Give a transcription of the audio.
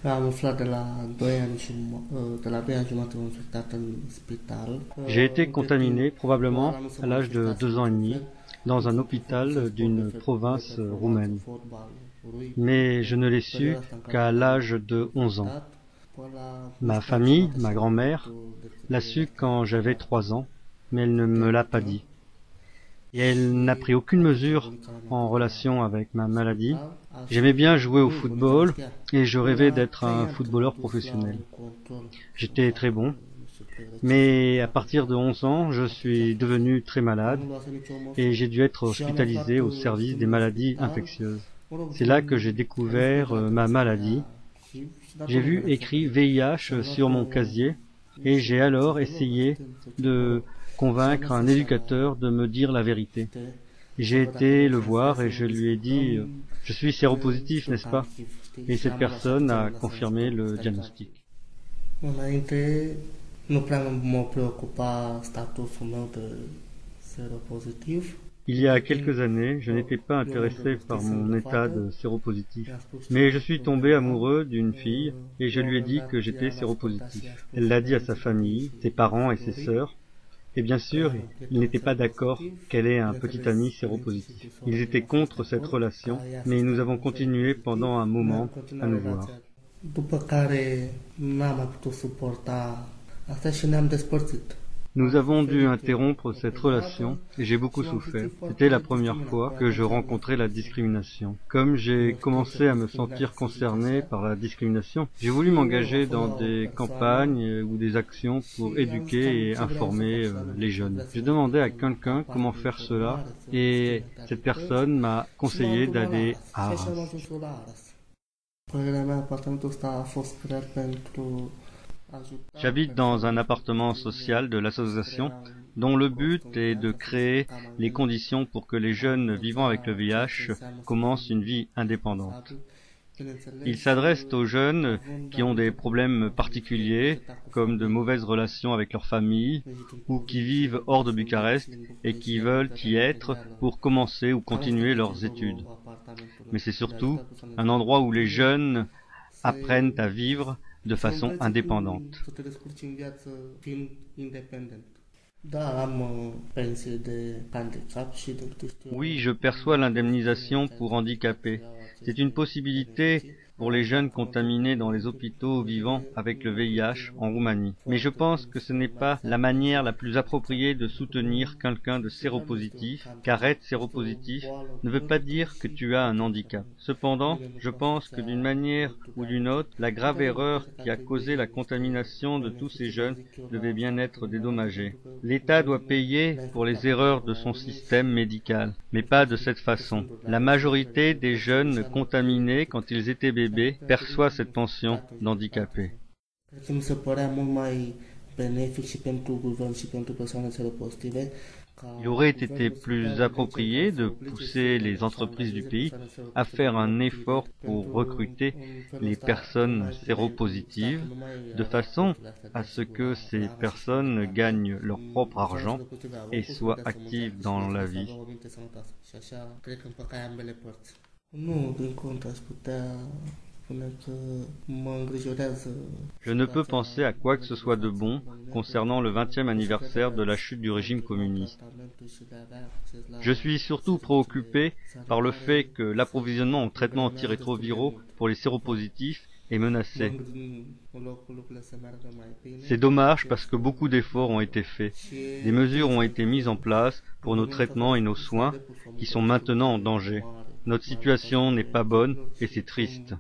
Am aflat de la 2 ani jumătate m-am infectat în spital. J'ai été contaminé probablement à l'âge de 2 ans et demi dans un hôpital d'une province roumaine. Mais je ne l'ai su qu'à l'âge de 11 ans. Ma famille, ma grand-mère, l'a su quand j'avais 3 ans, mais elle ne me l'a pas dit. Et elle n'a pris aucune mesure en relation avec ma maladie. J'aimais bien jouer au football et je rêvais d'être un footballeur professionnel. J'étais très bon, mais à partir de 11 ans, je suis devenu très malade et j'ai dû être hospitalisé au service des maladies infectieuses. C'est là que j'ai découvert ma maladie. J'ai vu écrit VIH sur mon casier et j'ai alors essayé de convaincre un éducateur de me dire la vérité. J'ai été le voir et je lui ai dit « Je suis séropositif, n'est-ce pas ?» Et cette personne a confirmé le diagnostic. Înainte, nu prea mă preocupa statusul meu de seropozitiv. Il y a quelques années, je n'étais pas intéressé par mon état de séropositif. Mais je suis tombé amoureux d'une fille et je lui ai dit que j'étais séropositif. Elle l'a dit à sa famille, ses parents et ses sœurs. Et bien sûr, ils n'étaient pas d'accord qu'elle ait un petit ami séropositif. Ils étaient contre cette relation, mais nous avons continué pendant un moment à nous voir. După care n-am mai putut suporta asta și ne-am despărțit. Nous avons dû interrompre cette relation et j'ai beaucoup souffert. C'était la première fois que je rencontrais la discrimination. Comme j'ai commencé à me sentir concerné par la discrimination, j'ai voulu m'engager dans des campagnes ou des actions pour éduquer et informer les jeunes. J'ai demandé à quelqu'un comment faire cela et cette personne m'a conseillé d'aller à Arras. J'habite dans un appartement social de l'association dont le but est de créer les conditions pour que les jeunes vivant avec le VIH commencent une vie indépendante. Il s'adresse aux jeunes qui ont des problèmes particuliers, comme de mauvaises relations avec leur famille, ou qui vivent hors de Bucarest et qui veulent y être pour commencer ou continuer leurs études. Mais c'est surtout un endroit où les jeunes apprennent à vivre de façon indépendante. Oui, je perçois l'indemnisation pour handicapés. C'est une possibilité pour les jeunes contaminés dans les hôpitaux vivant avec le VIH en Roumanie. Mais je pense que ce n'est pas la manière la plus appropriée de soutenir quelqu'un de séropositif, car être séropositif ne veut pas dire que tu as un handicap. Cependant, je pense que d'une manière ou d'une autre, la grave erreur qui a causé la contamination de tous ces jeunes devait bien être dédommagée. L'État doit payer pour les erreurs de son système médical, mais pas de cette façon. La majorité des jeunes contaminés quand ils étaient bébés perçoit cette pension d'handicapé. Il aurait été plus approprié de pousser les entreprises du pays à faire un effort pour recruter les personnes séropositives de façon à ce que ces personnes gagnent leur propre argent et soient actives dans la vie. Je ne peux penser à quoi que ce soit de bon concernant le 20e anniversaire de la chute du régime communiste. Je suis surtout préoccupé par le fait que l'approvisionnement en traitements antirétroviraux pour les séropositifs est menacé. C'est dommage parce que beaucoup d'efforts ont été faits. Des mesures ont été mises en place pour nos traitements et nos soins qui sont maintenant en danger. Notre situation n'est pas bonne et c'est triste.